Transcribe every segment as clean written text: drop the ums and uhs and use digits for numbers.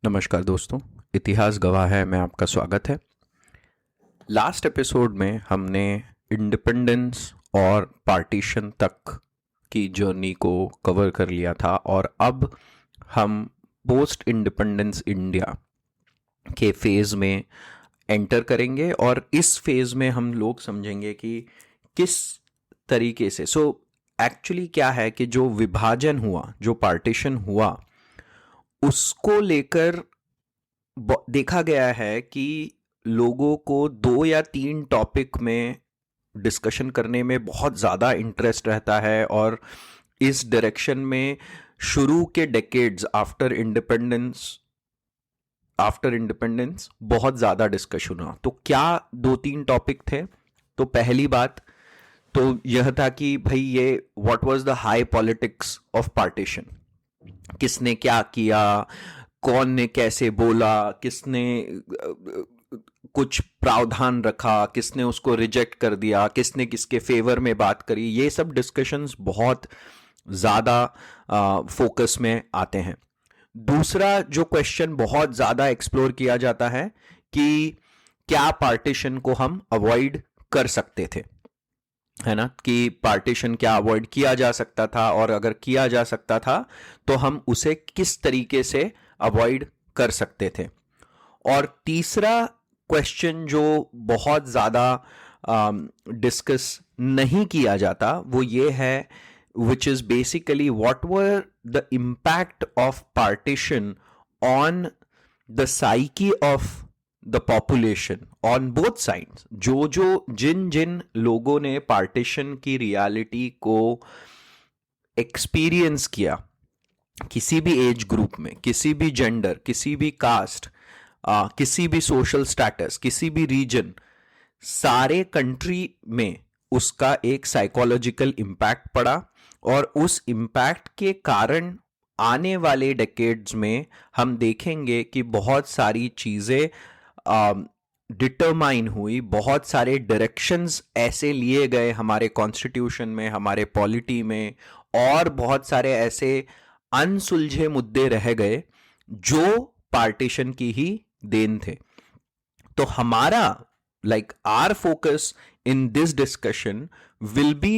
नमस्कार दोस्तों, इतिहास गवाह है में आपका स्वागत है। लास्ट एपिसोड में हमने इंडिपेंडेंस और पार्टीशन तक की जर्नी को कवर कर लिया था और अब हम पोस्ट इंडिपेंडेंस इंडिया के फेज़ में एंटर करेंगे और इस फेज़ में हम लोग समझेंगे कि किस तरीके से एक्चुअली क्या है कि जो विभाजन हुआ, जो पार्टीशन हुआ, उसको लेकर देखा गया है कि लोगों को 2 या 3 टॉपिक में डिस्कशन करने में बहुत ज़्यादा इंटरेस्ट रहता है और इस डायरेक्शन में शुरू के डेकेड्स आफ्टर इंडिपेंडेंस बहुत ज़्यादा डिस्कशन हुआ। तो क्या 2-3 टॉपिक थे? तो पहली बात तो यह था कि भाई ये what was the high politics of partition, किसने क्या किया, कौन ने कैसे बोला, किसने कुछ प्रावधान रखा, किसने उसको रिजेक्ट कर दिया, किसने किसके फेवर में बात करी, ये सब डिस्कशंस बहुत ज़्यादा फोकस में आते हैं। दूसरा जो क्वेश्चन बहुत ज़्यादा एक्सप्लोर किया जाता है कि क्या पार्टीशन को हम अवॉइड कर सकते थे, है ना, कि पार्टीशन क्या अवॉइड किया जा सकता था और अगर किया जा सकता था तो हम उसे किस तरीके से अवॉइड कर सकते थे। और तीसरा क्वेश्चन जो बहुत ज़्यादा डिस्कस नहीं किया जाता वो ये है, which is basically what were the impact of partition on the psyche of the population on both sides। जो जिन जिन लोगों ने पार्टीशन की रियलिटी को एक्सपीरियंस किया, किसी भी एज ग्रुप में, किसी भी जेंडर, किसी भी कास्ट, किसी भी सोशल स्टेटस, किसी भी रीजन, सारे कंट्री में उसका एक साइकोलॉजिकल इम्पैक्ट पड़ा और उस इम्पैक्ट के कारण आने वाले डेकेड्स में हम देखेंगे कि बहुत सारी चीज़ें डिटरमाइन हुई, बहुत सारे डायरेक्शंस ऐसे लिए गए हमारे कॉन्स्टिट्यूशन में, हमारे पॉलिटी में, और बहुत सारे ऐसे अनसुलझे मुद्दे रह गए जो पार्टीशन की ही देन थे। तो हमारा our focus in this discussion will be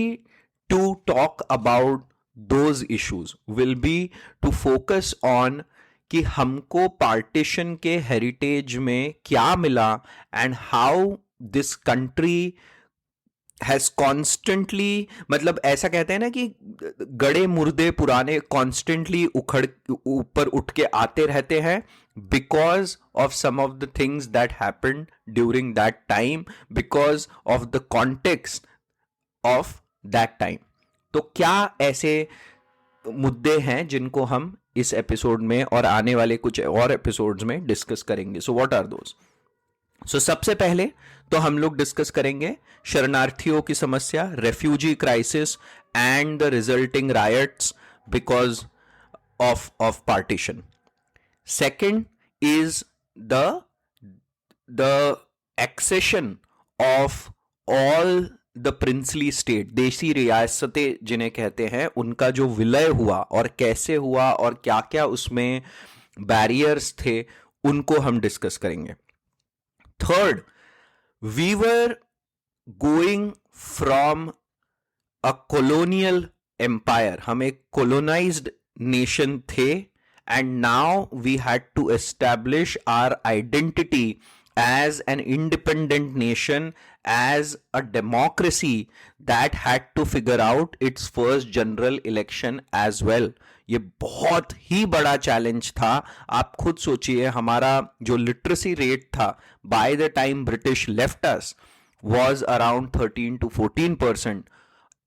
to talk about those issues, will be to focus on कि हमको पार्टीशन के हेरिटेज में क्या मिला and how this country has constantly, मतलब ऐसा कहते हैं ना कि गड़े मुर्दे पुराने कॉन्स्टेंटली उखड़ ऊपर उठ के आते रहते हैं because of some of the things that happened during that time, because of the context of that time। तो क्या ऐसे मुद्दे हैं जिनको हम इस एपिसोड में और आने वाले कुछ और एपिसोड्स में डिस्कस करेंगे? So what are those? सो सबसे पहले तो हम लोग डिस्कस करेंगे शरणार्थियों की समस्या, refugee crisis and the resulting riots because of partition. Second is the accession of all the princely state, देशी रियासतें जिन्हें कहते हैं, उनका जो विलय हुआ और कैसे हुआ और क्या क्या उसमें बैरियर्स थे, उनको हम डिस्कस करेंगे। Third, we were going from a colonial empire, हम एक colonized nation थे, and now we had to establish our identity as an independent nation, as a democracy that had to figure out its first general election as well। ये बहुत ही बड़ा challenge था। आप खुद सोचिए, हमारा जो लिटरेसी रेट था bye the time British left us was around 13 to 14%,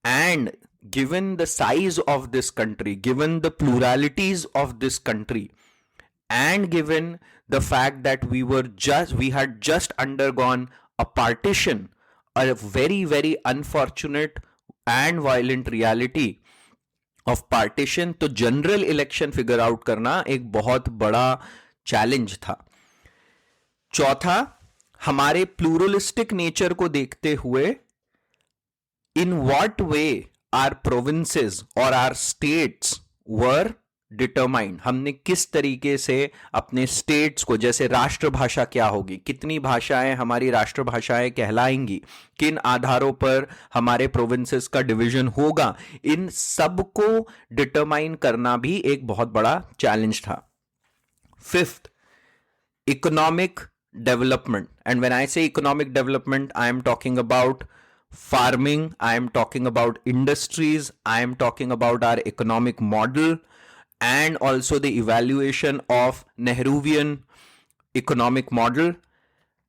and given the size of this country, given the pluralities of this country, and given the fact that we had just undergone a partition, a very very unfortunate and violent reality of partition, तो general election figure out करना एक बहुत बड़ा challenge था। चौथा, हमारे pluralistic nature को देखते हुए in what way our provinces or our states were determined, हमने किस तरीके से अपने स्टेट्स को, जैसे राष्ट्रभाषा क्या होगी, कितनी भाषाएं हमारी राष्ट्रभाषाएं कहलाएंगी, किन आधारों पर हमारे प्रोविंसेस का डिवीजन होगा, इन सब को डिटरमाइन करना भी एक बहुत बड़ा चैलेंज था। Fifth, economic development. And when I say economic development, I am talking about farming, I am talking about industries, I am talking about our economic model, and also the evaluation of Nehruvian economic model.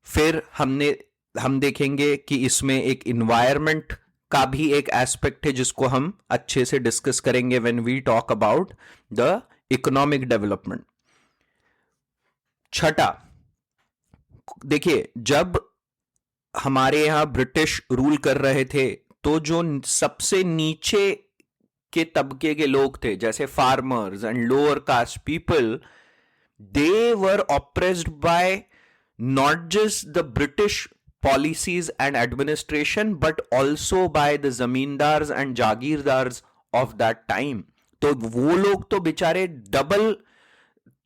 फिर हम देखेंगे कि इसमें एक environment का भी एक aspect है जिसको हम अच्छे से डिस्कस करेंगे when we talk about the economic development. छठा, देखिए, जब हमारे यहां ब्रिटिश रूल कर रहे थे तो जो सबसे नीचे के तबके के लोग थे, जैसे farmers and lower caste people, they were oppressed by not just the British policies and administration but also by the zamindars and jagirdars of that time. तो वो लोग तो बेचारे डबल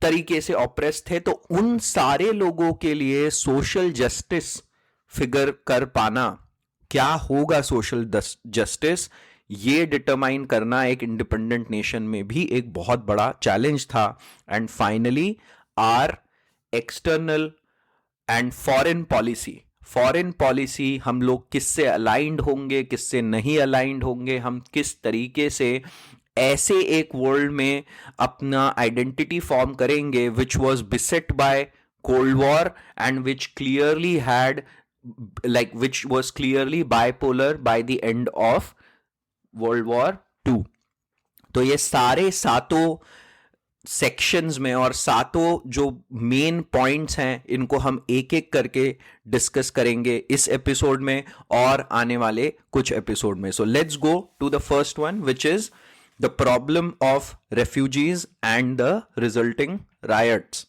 तरीके से ऑप्रेस थे। तो उन सारे लोगों के लिए सोशल जस्टिस फिगर कर पाना, क्या होगा सोशल जस्टिस, ये डिटरमाइन करना एक इंडिपेंडेंट नेशन में भी एक बहुत बड़ा चैलेंज था। And finally are external and foreign policy, हम लोग किससे अलाइंड होंगे, किससे नहीं अलाइंड होंगे, हम किस तरीके से ऐसे एक वर्ल्ड में अपना आइडेंटिटी फॉर्म करेंगे which was बिसेट by cold war and which clearly had which was clearly bipolar by the end of world war 2। तो ये सारे सातों सेक्शंस में और सातों जो मेन पॉइंट्स हैं, इनको हम एक एक करके डिस्कस करेंगे इस एपिसोड में और आने वाले कुछ एपिसोड में। So let's go to the first one, which is the problem of refugees and the resulting riots.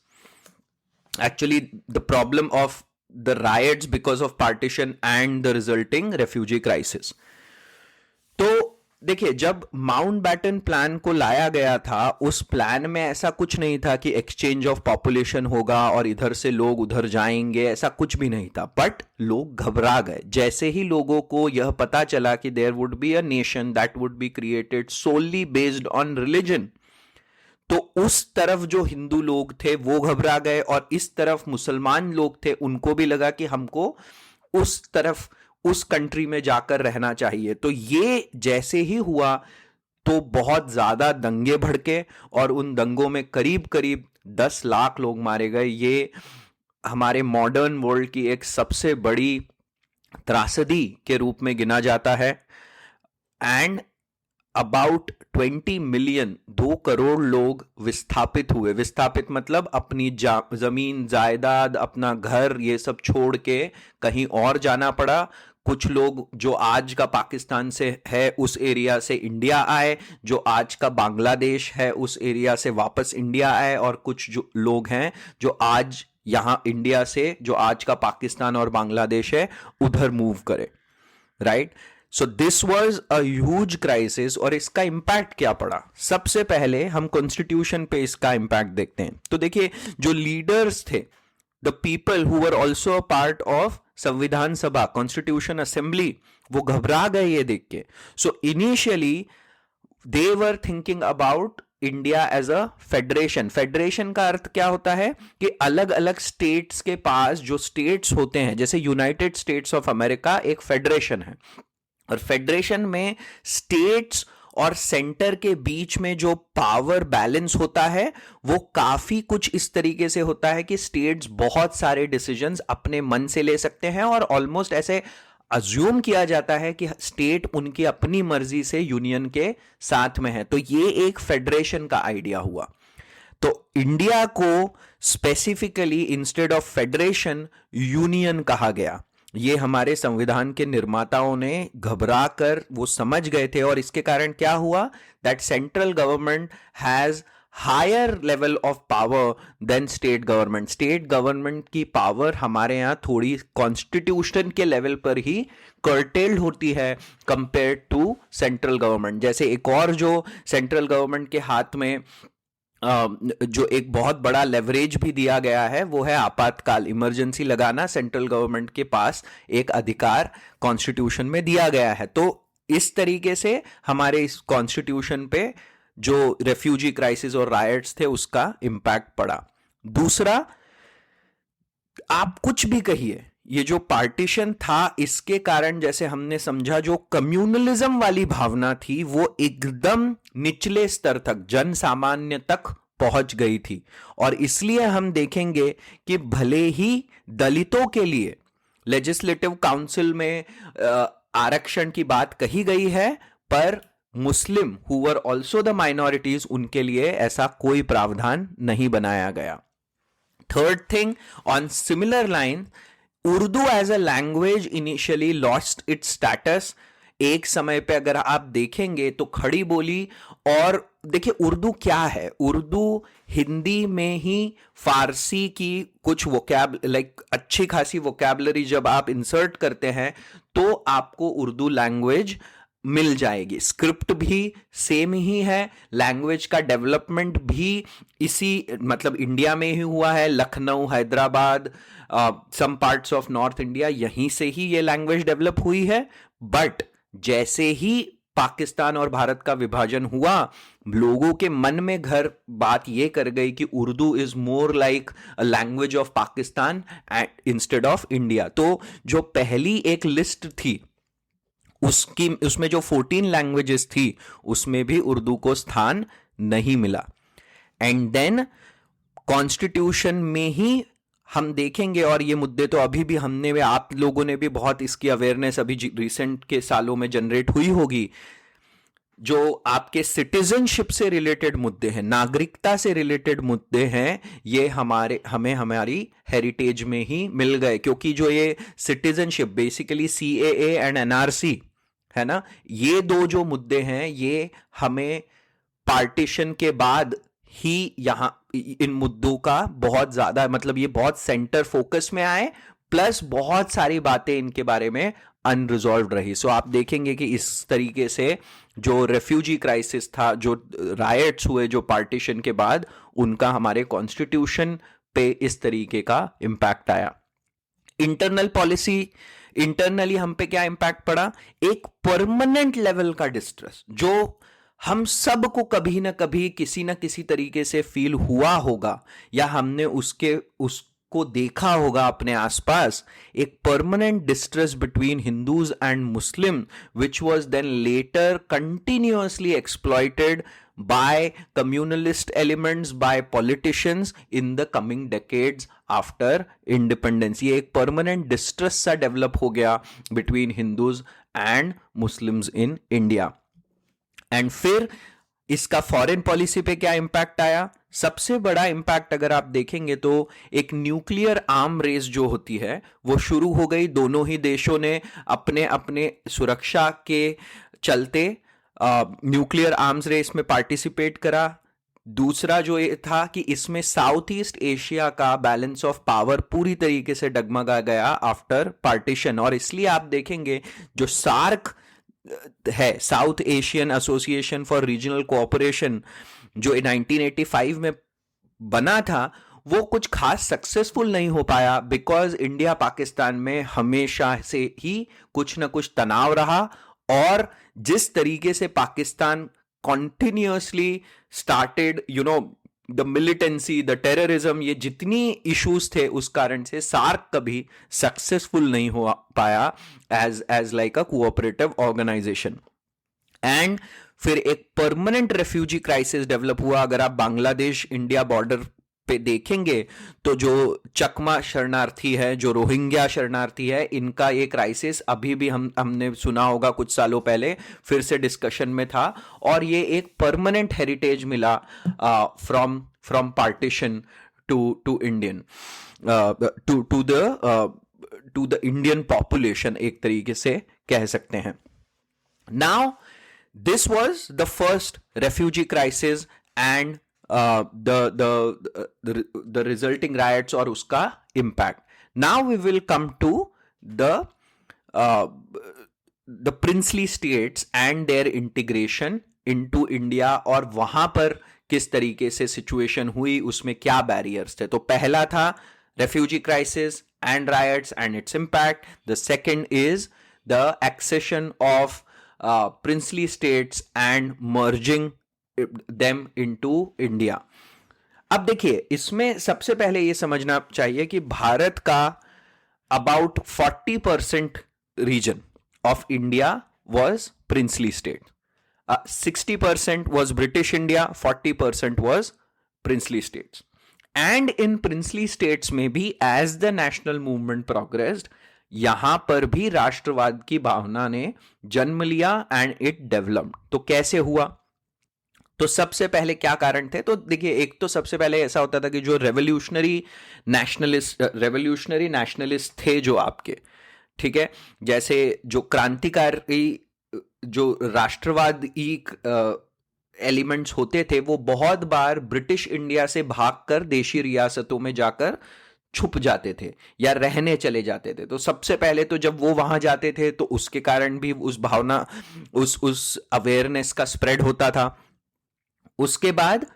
Actually, the problem of the riots because of partition and the resulting refugee crisis. तो देखिए, जब Mountbatten plan को लाया गया था, उस plan में ऐसा कुछ नहीं था कि एक्सचेंज ऑफ पॉपुलेशन होगा और इधर से लोग उधर जाएंगे, ऐसा कुछ भी नहीं था। बट लोग घबरा गए जैसे ही लोगों को यह पता चला कि there would be a nation that would be created solely based on religion. तो उस तरफ जो हिंदू लोग थे वो घबरा गए और इस तरफ मुसलमान लोग थे, उनको भी लगा कि हमको उस तरफ, उस कंट्री में जाकर रहना चाहिए। तो ये जैसे ही हुआ तो बहुत ज्यादा दंगे भड़के और उन दंगों में करीब करीब 10 लाख लोग मारे गए। ये हमारे मॉडर्न वर्ल्ड की एक सबसे बड़ी त्रासदी के रूप में गिना जाता है। एंड अबाउट 20 मिलियन, 2 करोड़ लोग विस्थापित हुए। विस्थापित मतलब अपनी जमीन जायदाद, अपना घर, ये सब छोड़ के कहीं और जाना पड़ा। कुछ लोग जो आज का पाकिस्तान से है उस एरिया से इंडिया आए, जो आज का बांग्लादेश है उस एरिया से वापस इंडिया आए, और कुछ जो लोग हैं जो आज यहां इंडिया से, जो आज का पाकिस्तान और बांग्लादेश है, उधर मूव करे। Right? So this was a huge crisis. और इसका इंपैक्ट क्या पड़ा? सबसे पहले हम कॉन्स्टिट्यूशन पे इसका इंपैक्ट देखते हैं। तो देखिए, जो लीडर्स थे, the people who were also a part of संविधान सभा, कॉन्स्टिट्यूशन असेंबली, वो घबरा गए ये देख के। So initially they were thinking about India as a federation. Federation का अर्थ क्या होता है कि अलग अलग स्टेट्स के पास जो स्टेट्स होते हैं, जैसे यूनाइटेड स्टेट्स ऑफ अमेरिका एक फेडरेशन है, और फेडरेशन में स्टेट्स और सेंटर के बीच में जो पावर बैलेंस होता है वो काफी कुछ इस तरीके से होता है कि स्टेट्स बहुत सारे डिसीजंस अपने मन से ले सकते हैं, और ऑलमोस्ट ऐसे अज्यूम किया जाता है कि स्टेट उनकी अपनी मर्जी से यूनियन के साथ में है। तो ये एक फेडरेशन का आइडिया हुआ। तो इंडिया को specifically instead of federation union कहा गया। ये हमारे संविधान के निर्माताओं ने घबरा कर वो समझ गए थे, और इसके कारण क्या हुआ, that central government has higher level of power then state government. State government की पावर हमारे यहाँ थोड़ी कॉन्स्टिट्यूशन के लेवल पर ही कर्टेल्ड होती है कंपेयर टू सेंट्रल गवर्नमेंट। जैसे एक और जो सेंट्रल गवर्नमेंट के हाथ में जो एक बहुत बड़ा लेवरेज भी दिया गया है वो है आपातकाल, इमरजेंसी लगाना सेंट्रल गवर्नमेंट के पास एक अधिकार कॉन्स्टिट्यूशन में दिया गया है। तो इस तरीके से हमारे इस कॉन्स्टिट्यूशन पे जो रेफ्यूजी क्राइसिस और रायट्स थे उसका इंपैक्ट पड़ा। दूसरा, आप कुछ भी कहिए, ये जो पार्टीशन था इसके कारण, जैसे हमने समझा, जो कम्युनलिज्म वाली भावना थी वो एकदम निचले स्तर तक, जन सामान्य तक पहुंच गई थी। और इसलिए हम देखेंगे कि भले ही दलितों के लिए लेजिस्लेटिव काउंसिल में आरक्षण की बात कही गई है, पर Muslim who were also the minorities, उनके लिए ऐसा कोई प्रावधान नहीं बनाया गया। Third thing, on similar line, Urdu as a language initially lost its status. एक समय पे अगर आप देखेंगे तो खड़ी बोली, और देखिए उर्दू क्या है, उर्दू हिंदी में ही फारसी की कुछ अच्छी खासी वोकैबलरी जब आप इंसर्ट करते हैं तो आपको उर्दू लैंग्वेज मिल जाएगी। स्क्रिप्ट भी सेम ही है, लैंग्वेज का डेवलपमेंट भी इसी मतलब इंडिया में ही हुआ है। Lucknow, Hyderabad, some parts of north India, यहीं से ही ये लैंग्वेज डेवलप हुई है। बट जैसे ही पाकिस्तान और भारत का विभाजन हुआ, लोगों के मन में बात ये कर गई कि Urdu is more like a language of Pakistan instead of India. तो जो पहली एक लिस्ट थी उसमें जो 14 लैंग्वेजेस थी उसमें भी उर्दू को स्थान नहीं मिला। एंड देन कॉन्स्टिट्यूशन में ही हम देखेंगे, और ये मुद्दे तो अभी भी आप लोगों ने भी बहुत इसकी अवेयरनेस अभी रिसेंट के सालों में जनरेट हुई होगी, जो आपके सिटीजनशिप से रिलेटेड मुद्दे हैं, नागरिकता से रिलेटेड मुद्दे हैं, ये हमें हमारी हेरिटेज में ही मिल गए। क्योंकि जो ये citizenship, basically CAA and NRC है ना, ये दो जो मुद्दे हैं ये हमें पार्टीशन के बाद ही यहां इन मुद्दों का बहुत ज्यादा मतलब ये बहुत सेंटर फोकस में आए, प्लस बहुत सारी बातें इनके बारे में अनरिजॉल्व रही। सो आप देखेंगे कि इस तरीके से जो रेफ्यूजी क्राइसिस था, जो रायट्स हुए जो पार्टीशन के बाद, उनका हमारे कॉन्स्टिट्यूशन पे इस तरीके का इंपैक्ट आया। इंटरनल पॉलिसी, इंटरनली हम पे क्या इंपैक्ट पड़ा, एक परमानेंट लेवल का डिस्ट्रेस जो हम सबको कभी ना कभी किसी ना किसी तरीके से फील हुआ होगा, या हमने उसको देखा होगा अपने आसपास। एक permanent distress between Hindus and Muslim which was then later continuously exploited by communalist elements, by politicians in the coming decades after independence। ये एक permanent distress सा develop हो गया between Hindus and Muslims in India। And फिर इसका foreign policy पे क्या impact आया? सबसे बड़ा इंपैक्ट अगर आप देखेंगे तो एक न्यूक्लियर आर्म रेस जो होती है वो शुरू हो गई। दोनों ही देशों ने अपने अपने सुरक्षा के चलते न्यूक्लियर आर्म्स रेस में पार्टिसिपेट करा। दूसरा जो ये था कि इसमें साउथ ईस्ट एशिया का बैलेंस ऑफ पावर पूरी तरीके से डगमगा गया आफ्टर पार्टीशन। और इसलिए आप देखेंगे जो सार्क है, south Asian association for regional cooperation, जो 1985 में बना था, वो कुछ खास सक्सेसफुल नहीं हो पाया बिकॉज इंडिया पाकिस्तान में हमेशा से ही कुछ ना कुछ तनाव रहा। और जिस तरीके से Pakistan continuously started the militancy, the terrorism, ये जितनी इश्यूज थे उस कारण से सार्क कभी सक्सेसफुल नहीं हो पाया as like a cooperative organisation. And फिर एक परमानेंट रेफ्यूजी क्राइसिस डेवलप हुआ। अगर आप बांग्लादेश इंडिया बॉर्डर पे देखेंगे तो जो चकमा शरणार्थी है, जो रोहिंग्या शरणार्थी है, इनका ये क्राइसिस अभी भी हमने सुना होगा, कुछ सालों पहले फिर से डिस्कशन में था। और ये एक परमानेंट हेरिटेज मिला from partition to Indian to the Indian population, एक तरीके से कह सकते हैं। Now this was the first refugee crisis and the resulting riots और उसका impact. Now we will come to the princely states and their integration into India, और वहां पर किस तरीके से सिचुएशन हुई, उसमें क्या बैरियर्स थे। तो पहला था refugee crisis and riots and its impact. The second is the accession of princely states and merging them into India. अब देखिए, इसमें सबसे पहले यह समझना चाहिए कि भारत का about 40% region of India was princely state, 60% was British India, 40% was princely states. And in princely states में भी as the national movement progressed, यहां पर भी राष्ट्रवाद की भावना ने जन्म लिया एंड इट डेवलप्ड। तो कैसे हुआ? तो सबसे पहले क्या कारण थे? तो देखिए, एक तो सबसे पहले ऐसा होता था कि जो रेवोल्यूशनरी नेशनलिस्ट थे जो आपके, ठीक है, जैसे जो क्रांतिकारी जो राष्ट्रवादी एलिमेंट्स होते थे, वो बहुत बार ब्रिटिश इंडिया से भागकर देशी रियासतों में जाकर छुप जाते थे या रहने चले जाते थे। तो सबसे पहले तो जब वो वहां जाते थे तो उसके कारण भी उस भावना, उस अवेयरनेस का स्प्रेड होता था। उसके बाद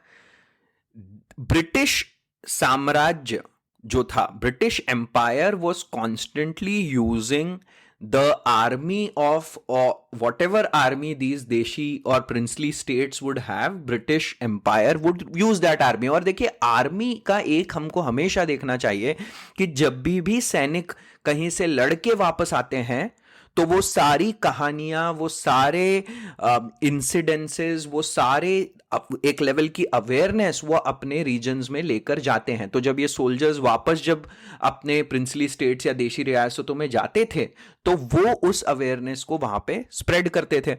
ब्रिटिश साम्राज्य जो था, British empire was constantly using the army of, or whatever army these देशी और princely states would have, British Empire would use that army। और देखिए, आर्मी का एक हमको हमेशा देखना चाहिए कि जब भी सैनिक कहीं से लड़के वापस आते हैं तो वो सारी कहानियां, वो सारे इंसिडेंसेस, वो सारे एक लेवल की अवेयरनेस वो अपने रीजन्स में लेकर जाते हैं। तो जब ये सोल्जर्स वापस जब अपने प्रिंसली स्टेट्स या देशी रियासतों में जाते थे तो वो उस अवेयरनेस को वहां पे स्प्रेड करते थे।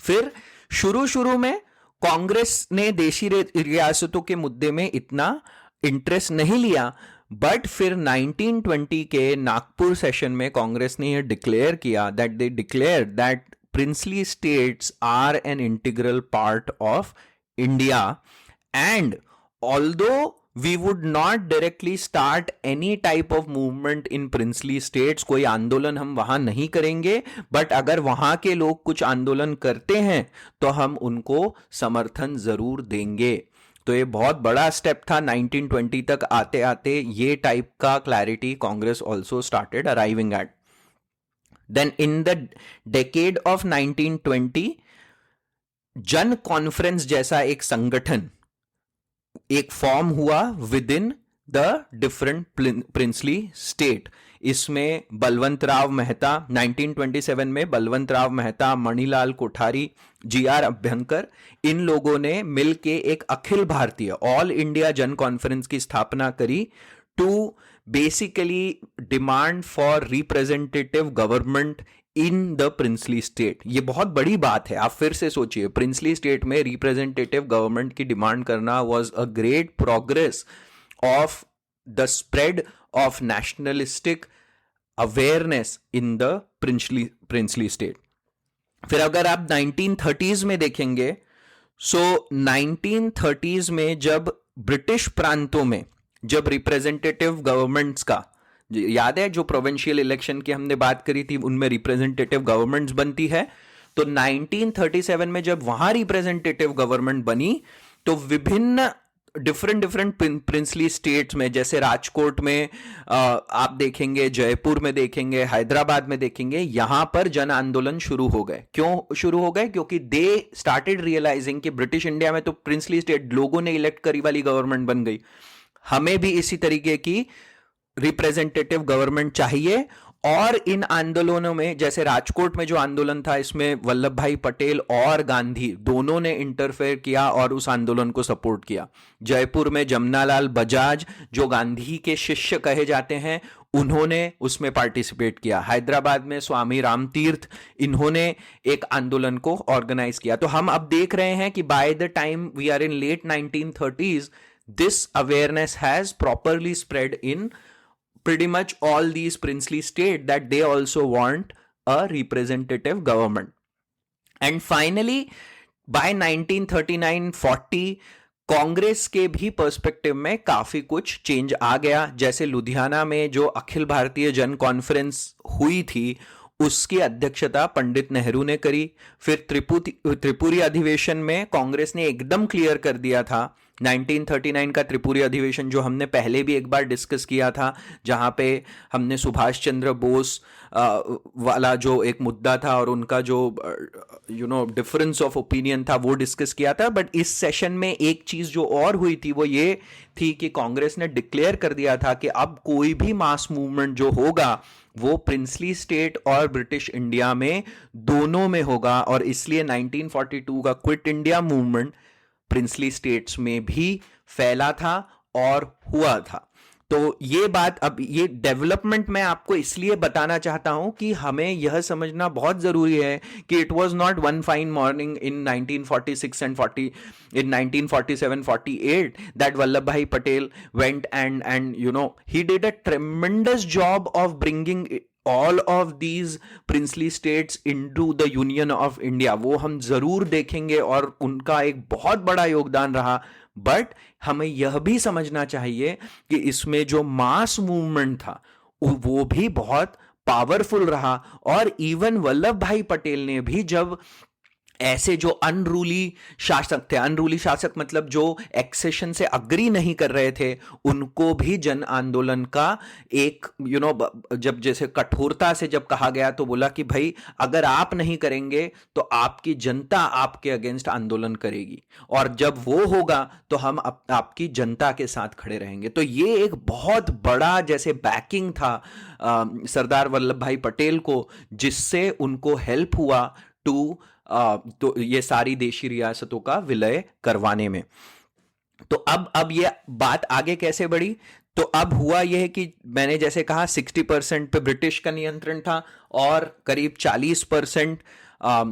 फिर शुरू में कांग्रेस ने देशी रियासतों के मुद्दे में इतना इंटरेस्ट नहीं लिया, बट फिर 1920 के नागपुर सेशन में कांग्रेस ने यह डिक्लेयर किया that they declare that princely states are an integral part of India, and although we would not directly start any type of movement in princely states, कोई आंदोलन हम वहां नहीं करेंगे, बट अगर वहां के लोग कुछ आंदोलन करते हैं तो हम उनको समर्थन जरूर देंगे। तो ये बहुत बड़ा स्टेप था। 1920 तक आते आते ये टाइप का clarity Congress also started arriving at. Then in the decade of 1920, जन कॉन्फ्रेंस जैसा एक संगठन एक फॉर्म हुआ with in the different princely state. इसमें बलवंत राव मेहता, 1927 में बलवंत राव मेहता, मणिलाल कोठारी, GR अभ्यंकर, इन लोगों ने मिलके एक अखिल भारतीय ऑल इंडिया जन कॉन्फ्रेंस की स्थापना करी to basically demand for representative government in the princely state. ये बहुत बड़ी बात है, आप फिर से सोचिए, प्रिंसली स्टेट में रिप्रेजेंटेटिव गवर्नमेंट की डिमांड करना was a great progress of the spread of nationalistic awareness in the princely state. फिर अगर आप 1930s में देखेंगे, सो 1930s में जब ब्रिटिश प्रांतों में जब रिप्रेजेंटेटिव गवर्नमेंट्स का, याद है जो प्रोविंशियल इलेक्शन की हमने बात करी थी, उनमें रिप्रेजेंटेटिव गवर्नमेंट्स बनती है, तो 1937 में जब वहां रिप्रेजेंटेटिव गवर्नमेंट बनी तो विभिन्न डिफरेंट प्रिंसली स्टेट्स में, जैसे राजकोट में आप देखेंगे, जयपुर में देखेंगे, हैदराबाद में देखेंगे, यहां पर जन आंदोलन शुरू हो गए। क्यों शुरू हो गए? क्योंकि दे स्टार्टेड रियलाइजिंग कि ब्रिटिश इंडिया में तो प्रिंसली स्टेट लोगों ने इलेक्ट करी वाली गवर्नमेंट बन गई, हमें भी इसी तरीके की रिप्रेजेंटेटिव गवर्नमेंट चाहिए। और इन आंदोलनों में, जैसे राजकोट में जो आंदोलन था, इसमें वल्लभ भाई पटेल और गांधी दोनों ने इंटरफेयर किया और उस आंदोलन को सपोर्ट किया। जयपुर में जमनालाल बजाज, जो गांधी के शिष्य कहे जाते हैं, उन्होंने उसमें पार्टिसिपेट किया। हैदराबाद में स्वामी रामतीर्थ, इन्होंने एक आंदोलन को ऑर्गेनाइज किया। तो हम अब देख रहे हैं कि by the time we are in late 1930s, this awareness has properly spread in pretty much all these princely states that they also want a representative government. And finally, by 1939-40, Congress के भी पर्सपेक्टिव में काफी कुछ change आ गया। जैसे लुधियाना में जो अखिल भारतीय जन कॉन्फ्रेंस हुई थी, उसकी अध्यक्षता पंडित नेहरू ने करी। फिर त्रिपुरी अधिवेशन में कांग्रेस ने एकदम क्लियर कर दिया था, 1939 का त्रिपुरी अधिवेशन जो हमने पहले भी एक बार डिस्कस किया था, जहां पे हमने सुभाष चंद्र बोस वाला जो एक मुद्दा था और उनका जो डिफरेंस ऑफ ओपिनियन था वो डिस्कस किया था। बट इस सेशन में एक चीज जो और हुई थी वो ये थी कि कांग्रेस ने डिक्लेयर कर दिया था कि अब कोई भी मास मूवमेंट जो होगा वो प्रिंसली स्टेट और ब्रिटिश इंडिया में दोनों में होगा, और इसलिए 1942 का quit India movement princely states में भी फैला था और हुआ था। तो ये बात, अब ये डेवलपमेंट मैं आपको इसलिए बताना चाहता हूं कि हमें यह समझना बहुत जरूरी है कि it was not one fine morning in 1946 and 1947-48 that Vallabh bhai Patel went and he did a tremendous job of bringing all of these princely states into the Union of India। वो हम जरूर देखेंगे और उनका एक बहुत बड़ा योगदान रहा। बट हमें यह भी समझना चाहिए कि इसमें जो मास मूवमेंट था वो भी बहुत पावरफुल रहा, और इवन वल्लभ भाई पटेल ने भी जब ऐसे जो अनरूली शासक थे, अनरूली शासक मतलब जो एक्सेशन से अग्री नहीं कर रहे थे, उनको भी जन आंदोलन का एक जब जैसे कठोरता से जब कहा गया तो बोला कि भाई अगर आप नहीं करेंगे तो आपकी जनता आपके अगेंस्ट आंदोलन करेगी, और जब वो होगा तो हम आपकी जनता के साथ खड़े रहेंगे। तो ये एक बहुत बड़ा जैसे बैकिंग था सरदार वल्लभ भाई पटेल को, जिससे उनको हेल्प हुआ तो ये सारी देशी रियासतों का विलय करवाने में। तो अब ये बात आगे कैसे बढ़ी? तो अब हुआ यह कि मैंने जैसे कहा 60% पे ब्रिटिश का नियंत्रण था और करीब 40%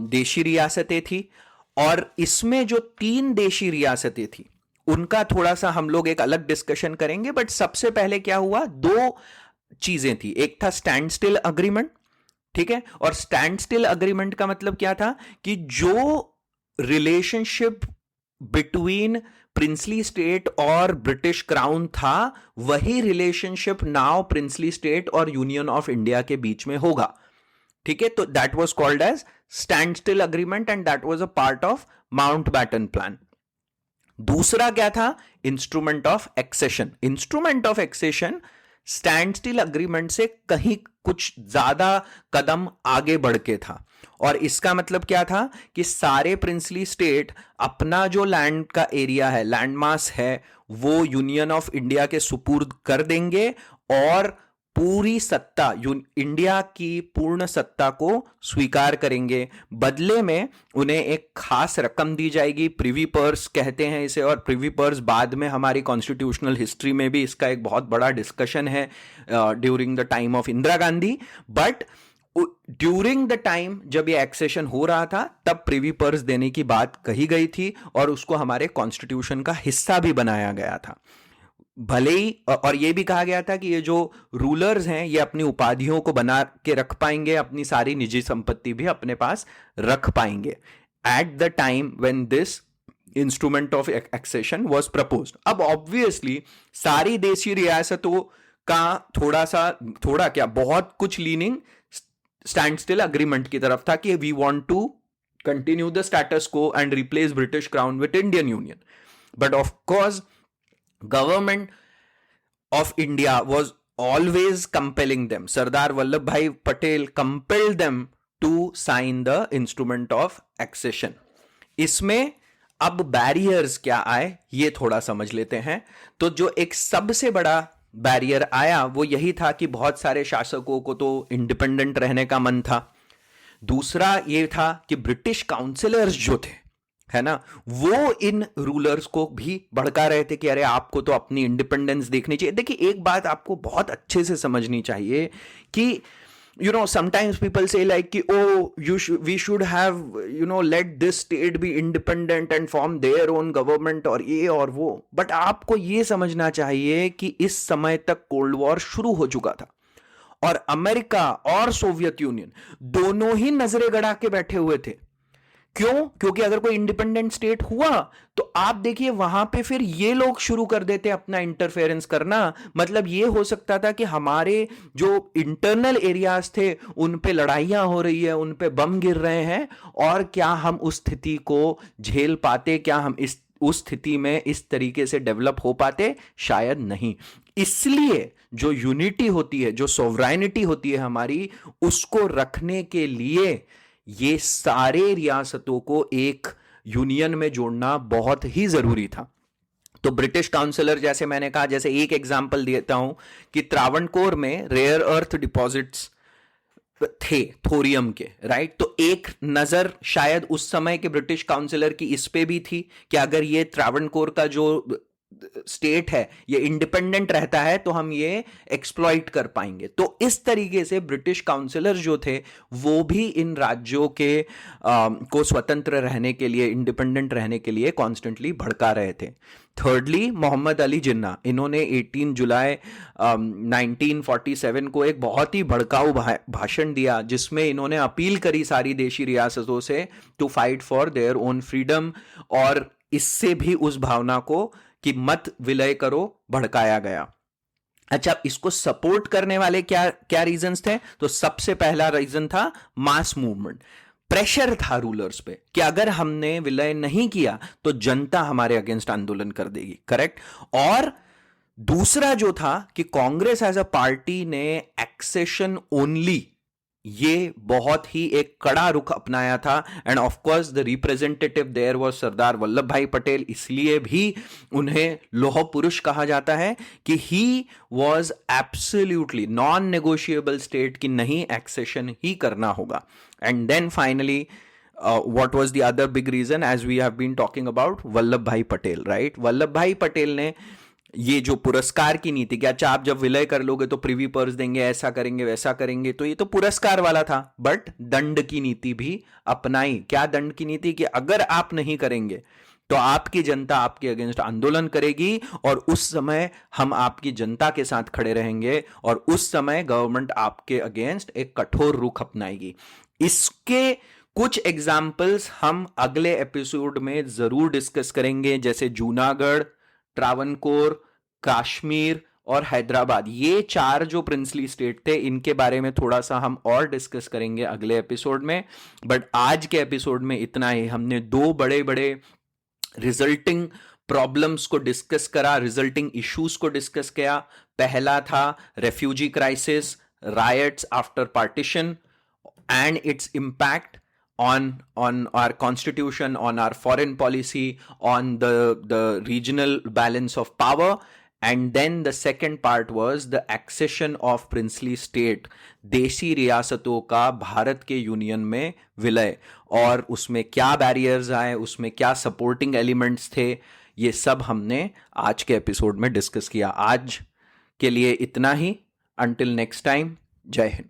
देशी रियासतें थी, और इसमें जो 3 देशी रियासतें थी उनका थोड़ा सा हम लोग एक अलग डिस्कशन करेंगे। बट सबसे पहले क्या हुआ, 2 चीजें थी। एक था स्टैंड स्टिल अग्रीमेंट, ठीक है, और स्टैंड स्टिल अग्रीमेंट का मतलब क्या था कि जो रिलेशनशिप बिटवीन प्रिंसली स्टेट और ब्रिटिश क्राउन था वही रिलेशनशिप नाउ प्रिंसली स्टेट और यूनियन ऑफ इंडिया के बीच में होगा, ठीक है। तो that was called as standstill agreement and that was a part of Mountbatten plan. दूसरा क्या था, instrument of accession. Instrument of accession standstill agreement से कहीं कुछ ज्यादा कदम आगे बढ़ के था, और इसका मतलब क्या था कि सारे प्रिंसली स्टेट अपना जो लैंड का एरिया है, लैंड मास है, वो यूनियन ऑफ इंडिया के सुपुर्द कर देंगे, और पूरी सत्ता, इंडिया की पूर्ण सत्ता को स्वीकार करेंगे। बदले में उन्हें एक खास रकम दी जाएगी, प्रिवी पर्स कहते हैं इसे, और प्रिवी पर्स बाद में हमारी कॉन्स्टिट्यूशनल हिस्ट्री में भी इसका एक बहुत बड़ा डिस्कशन है during the time of Indira Gandhi. But during the time जब ये एक्सेशन हो रहा था तब प्रिवी पर्स देने की बात कही गई थी, और उसको हमारे कॉन्स्टिट्यूशन का हिस्सा भी बनाया गया था। भले ही, और यह भी कहा गया था कि ये जो रूलर्स हैं ये अपनी उपाधियों को बना के रख पाएंगे, अपनी सारी निजी संपत्ति भी अपने पास रख पाएंगे at the time when this instrument of accession was proposed. अब ऑब्वियसली सारी देशी रियासतों का थोड़ा क्या बहुत कुछ लीनिंग स्टैंड स्टिल अग्रीमेंट की तरफ था कि we want to continue the status quo and replace British crown with Indian union. But of course government of India was always compelling them. Sardar Vallabhbhai Patel compelled them to sign the instrument of accession. इसमें अब barriers क्या आए ये थोड़ा समझ लेते हैं। तो जो एक सबसे बड़ा बैरियर आया वो यही था कि बहुत सारे शासकों को तो इंडिपेंडेंट रहने का मन था। दूसरा ये था कि ब्रिटिश काउंसिलर्स जो थे, है ना, वो इन रूलर्स को भी भड़का रहे थे कि अरे आपको तो अपनी इंडिपेंडेंस देखनी चाहिए। देखिए एक बात आपको बहुत अच्छे से समझनी चाहिए कि sometimes people say like कि we should have let this state be independent and form their own government और ये और वो। बट आपको ये समझना चाहिए कि इस समय तक कोल्ड वॉर शुरू हो चुका था और अमेरिका और सोवियत यूनियन दोनों ही नजरें गड़ा के बैठे हुए थे क्यों? क्योंकि अगर कोई इंडिपेंडेंट स्टेट हुआ तो आप देखिए वहां पे फिर ये लोग शुरू कर देते अपना इंटरफेरेंस करना। मतलब ये हो सकता था कि हमारे जो इंटरनल एरियाज थे उन पे लड़ाइयां हो रही है, उन पे बम गिर रहे हैं, और क्या हम उस स्थिति को झेल पाते, क्या हम इस उस स्थिति में इस तरीके से डेवलप हो पाते? शायद नहीं। इसलिए जो यूनिटी होती है, जो सोवराइनिटी होती है हमारी, उसको रखने के लिए ये सारे रियासतों को एक यूनियन में जोड़ना बहुत ही जरूरी था। तो ब्रिटिश काउंसिलर, जैसे मैंने कहा, जैसे एक एग्जांपल देता हूं कि त्रावणकोर में रेयर अर्थ डिपॉजिट्स थे थोरियम के, राइट? तो एक नजर शायद उस समय के ब्रिटिश काउंसिलर की इस पे भी थी कि अगर ये त्रावणकोर का जो स्टेट है ये इंडिपेंडेंट रहता है तो हम ये एक्सप्लॉइट कर पाएंगे। तो इस तरीके से ब्रिटिश काउंसिलर जो थे वो भी इन राज्यों के को स्वतंत्र रहने के लिए, इंडिपेंडेंट रहने के लिए कॉन्स्टेंटली भड़का रहे थे। थर्डली, मोहम्मद अली जिन्ना, इन्होंने 18 जुलाई 1947 को एक बहुत ही भड़काऊ भाषण दिया जिसमें इन्होंने अपील करी सारी देशी रियासतों से to fight for their own freedom, और इससे भी उस भावना को कि मत विलय करो भड़काया गया। अच्छा, इसको सपोर्ट करने वाले क्या क्या रीजंस थे? तो सबसे पहला रीजन था मास मूवमेंट। प्रेशर था रूलर्स पे कि अगर हमने विलय नहीं किया तो जनता हमारे अगेंस्ट आंदोलन कर देगी, करेक्ट? और दूसरा जो था कि कांग्रेस एज अ पार्टी ने एक्सेशन ओनली, ये बहुत ही एक कड़ा रुख अपनाया था। And of course the representative there was Sardar Vallabh bhai Patel, इसलिए भी उन्हें लौह पुरुष कहा जाता है कि he was absolutely non negotiable state की नहीं, एक्सेशन ही करना होगा। And then finally what was the other big reason, as we have been talking about, Vallabh bhai Patel, right? Vallabh bhai Patel ने ये जो पुरस्कार की नीति कि अच्छा आप जब विलय कर लोगे तो प्रिवी पर्स देंगे, ऐसा करेंगे वैसा करेंगे, तो ये तो पुरस्कार वाला था। बट दंड की नीति भी अपनाई। क्या दंड की नीति? कि अगर आप नहीं करेंगे तो आपकी जनता आपके अगेंस्ट आंदोलन करेगी, और उस समय हम आपकी जनता के साथ खड़े रहेंगे, और उस समय गवर्नमेंट आपके अगेंस्ट एक कठोर रुख अपनाएगी। इसके कुछ एग्जाम्पल्स हम अगले एपिसोड में जरूर डिस्कस करेंगे, जैसे जूनागढ़, ट्रावनकोर, कश्मीर और हैदराबाद। ये चार जो प्रिंसली स्टेट थे इनके बारे में थोड़ा सा हम और डिस्कस करेंगे अगले एपिसोड में। बट आज के एपिसोड में इतना ही। हमने दो बड़े बड़े रिजल्टिंग प्रॉब्लम्स को डिस्कस करा, रिजल्टिंग इश्यूज को डिस्कस किया। पहला था refugee crisis, riots after partition and its impact on our constitution, on our foreign policy, on the regional balance of power. And then the second part was the accession of princely state, देशी रियासतों का भारत के union में विलय, और उसमें क्या barriers आए, उसमें क्या सपोर्टिंग एलिमेंट्स थे, ये सब हमने आज के एपिसोड में डिस्कस किया। आज के लिए इतना ही। अंटिल नेक्स्ट टाइम, जय हिंद।